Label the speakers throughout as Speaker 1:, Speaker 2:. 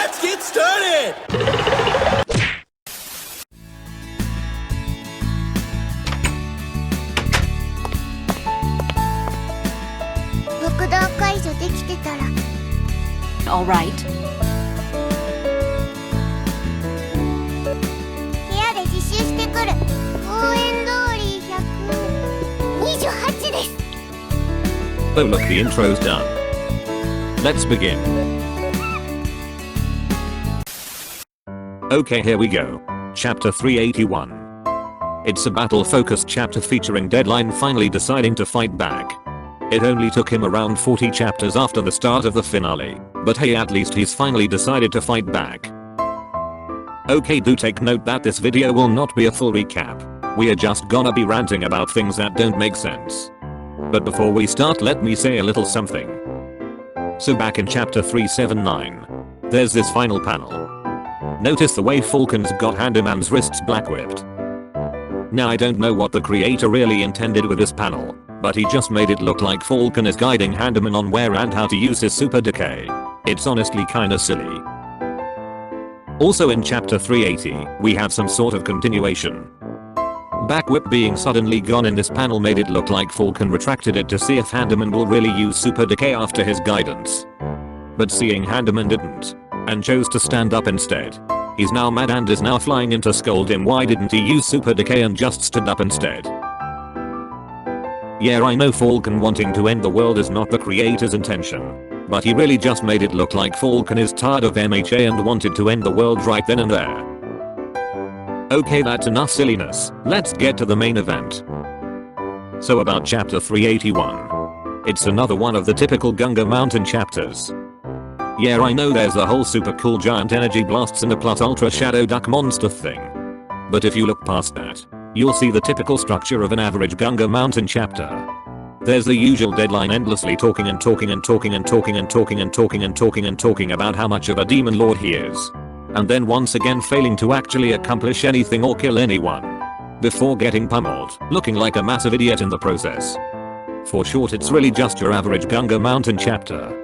Speaker 1: Let's get started!
Speaker 2: 爆弾解除できてたら
Speaker 3: All right.
Speaker 2: 部屋で自習してくる。公園通り128です。
Speaker 4: Oh look, the intro's done. Let's begin. Okay, here we go. Chapter 381. It's a battle-focused chapter featuring Deadline finally deciding to fight back. It only took him around 40 chapters after the start of the finale, but hey, at least he's finally decided to fight back. Okay, do take note that this video will not be a full recap. We are just gonna be ranting about things that don't make sense. But before we start, let me say a little something. So back in chapter 379, there's this final panel. Notice the way Falcon's got Handyman's wrists black whipped. Now I don't know what the creator really intended with this panel, but he just made it look like Falcon is guiding Handyman on where and how to use his super decay. It's honestly kinda silly. Also in chapter 380, we have some sort of continuation. Back whip being suddenly gone in this panel made it look like Falcon retracted it to see if Handyman will really use super decay after his guidance. But seeing Handyman didn't, and chose to stand up instead. He's now mad and is now flying in to scold him why didn't he use super decay and just stood up instead. Yeah, I know Falcon wanting to end the world is not the creator's intention, but he really just made it look like Falcon is tired of MHA and wanted to end the world right then and there. Okay, that's enough silliness, let's get to the main event. So about chapter 381. It's another one of the typical Gunga Mountain chapters. Yeah, I know there's a whole super cool giant energy blasts and a plus ultra shadow duck monster thing. But if you look past that, you'll see the typical structure of an average Gunga Mountain chapter. There's the usual Deadline endlessly talking and talking and talking and talking and talking and talking and talking and talking about how much of a demon lord he is. And then once again failing to actually accomplish anything or kill anyone. Before getting pummeled, looking like a massive idiot in the process. For short, it's really just your average Gunga Mountain chapter.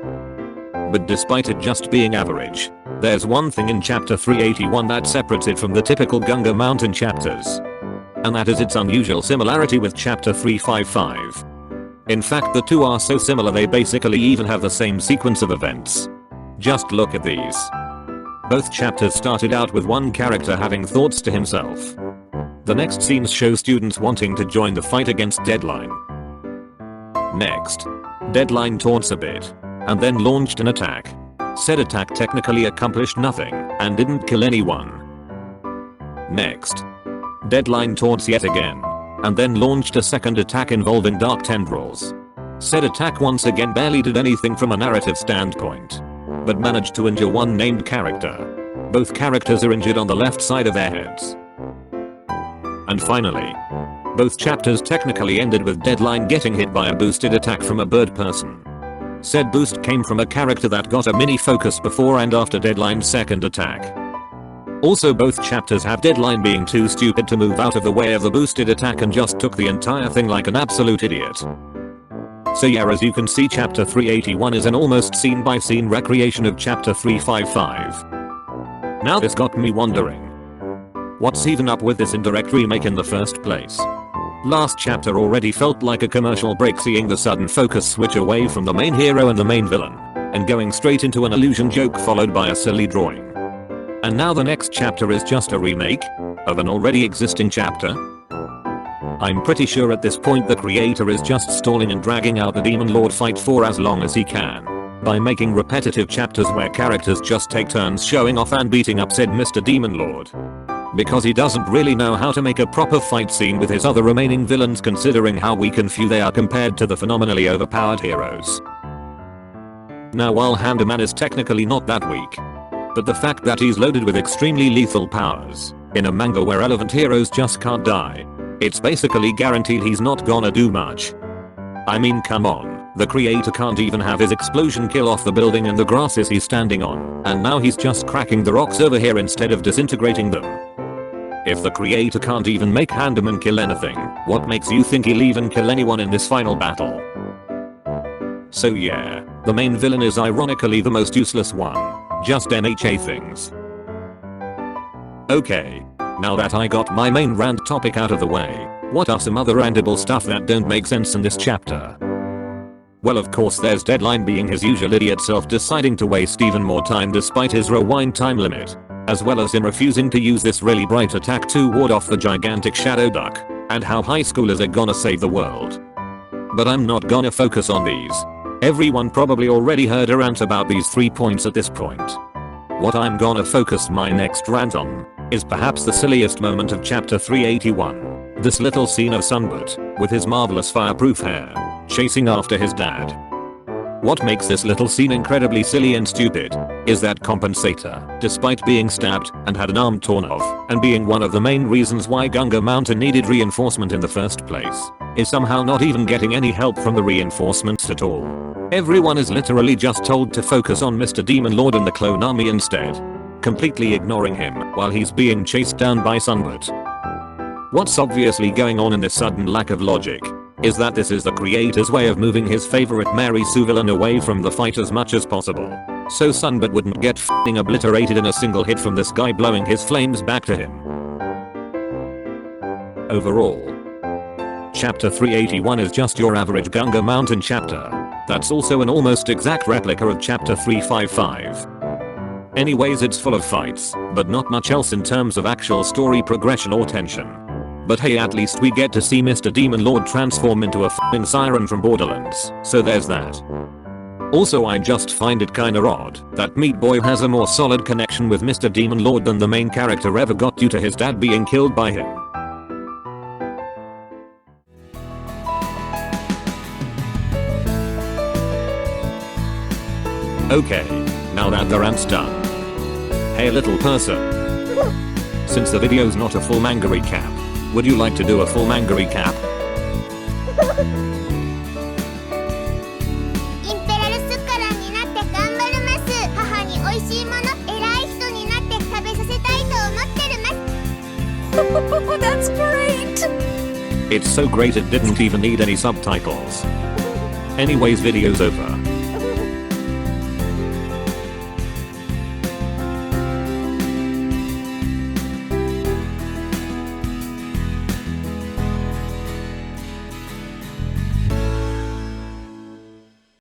Speaker 4: But despite it just being average, there's one thing in chapter 381 that separates it from the typical Gunga Mountain chapters. And that is its unusual similarity with chapter 355. In fact, the two are so similar they basically even have the same sequence of events. Just look at these. Both chapters started out with one character having thoughts to himself. The next scenes show students wanting to join the fight against Deadline. Next, Deadline taunts a bit, and then launched an attack. Said attack technically accomplished nothing, and didn't kill anyone. Next, Deadline taunts yet again, and then launched a second attack involving dark tendrils. Said attack once again barely did anything from a narrative standpoint, but managed to injure one named character. Both characters are injured on the left side of their heads. And finally, both chapters technically ended with Deadline getting hit by a boosted attack from a bird person. Said boost came from a character that got a mini focus before and after Deadline's second attack. Also, both chapters have Deadline being too stupid to move out of the way of the boosted attack and just took the entire thing like an absolute idiot. So yeah, as you can see, chapter 381 is an almost scene by scene recreation of chapter 355. Now this got me wondering, what's even up with this indirect remake in the first place? Last chapter already felt like a commercial break, seeing the sudden focus switch away from the main hero and the main villain, and going straight into an illusion joke followed by a silly drawing. And now the next chapter is just a remake of an already existing chapter? I'm pretty sure at this point the creator is just stalling and dragging out the Demon Lord fight for as long as he can, by making repetitive chapters where characters just take turns showing off and beating up said Mr. Demon Lord. Because he doesn't really know how to make a proper fight scene with his other remaining villains, considering how weak and few they are compared to the phenomenally overpowered heroes. Now while Handyman is technically not that weak, but the fact that he's loaded with extremely lethal powers, in a manga where relevant heroes just can't die, it's basically guaranteed he's not gonna do much. I mean, come on, the creator can't even have his explosion kill off the building and the grasses he's standing on, and now he's just cracking the rocks over here instead of disintegrating them. If the creator can't even make Handyman kill anything, what makes you think he'll even kill anyone in this final battle? So yeah, the main villain is ironically the most useless one, just MHA things. Okay. Now that I got my main rant topic out of the way, what are some other rantable stuff that don't make sense in this chapter? Well, of course there's Deadline being his usual idiot self deciding to waste even more time despite his rewind time limit, as well as him refusing to use this really bright attack to ward off the gigantic shadow duck, and how high schoolers are gonna save the world. But I'm not gonna focus on these. Everyone probably already heard a rant about these 3 points at this point. What I'm gonna focus my next rant on is perhaps the silliest moment of chapter 381. This little scene of Sunbert, with his marvelous fireproof hair, chasing after his dad. What makes this little scene incredibly silly and stupid is that Compensator, despite being stabbed and had an arm torn off and being one of the main reasons why Gunga Mountain needed reinforcement in the first place, is somehow not even getting any help from the reinforcements at all. Everyone is literally just told to focus on Mr. Demon Lord and the clone army instead, completely ignoring him while he's being chased down by Sunbert. What's obviously going on in this sudden lack of logic is that this is the creator's way of moving his favorite Mary Sue villain away from the fight as much as possible, so Sunbert wouldn't get f***ing obliterated in a single hit from this guy blowing his flames back to him. Overall, chapter 381 is just your average Gunga Mountain chapter. That's also an almost exact replica of chapter 355. Anyways, it's full of fights, but not much else in terms of actual story progression or tension. But hey, at least we get to see Mr. Demon Lord transform into a f***ing siren from Borderlands, so there's that. Also, I just find it kinda odd that Meat Boy has a more solid connection with Mr. Demon Lord than the main character ever got due to his dad being killed by him. Okay, now that the rant's done. Hey little person. Since the video's not a full manga recap, would you like to do a full manga recap?
Speaker 2: インペラルスカランになって頑張ります。母に美味しいもの、偉い人になって食べさせたいと思ってるます。
Speaker 3: That's great!
Speaker 4: It's so great it didn't even need any subtitles. Anyways, video's over.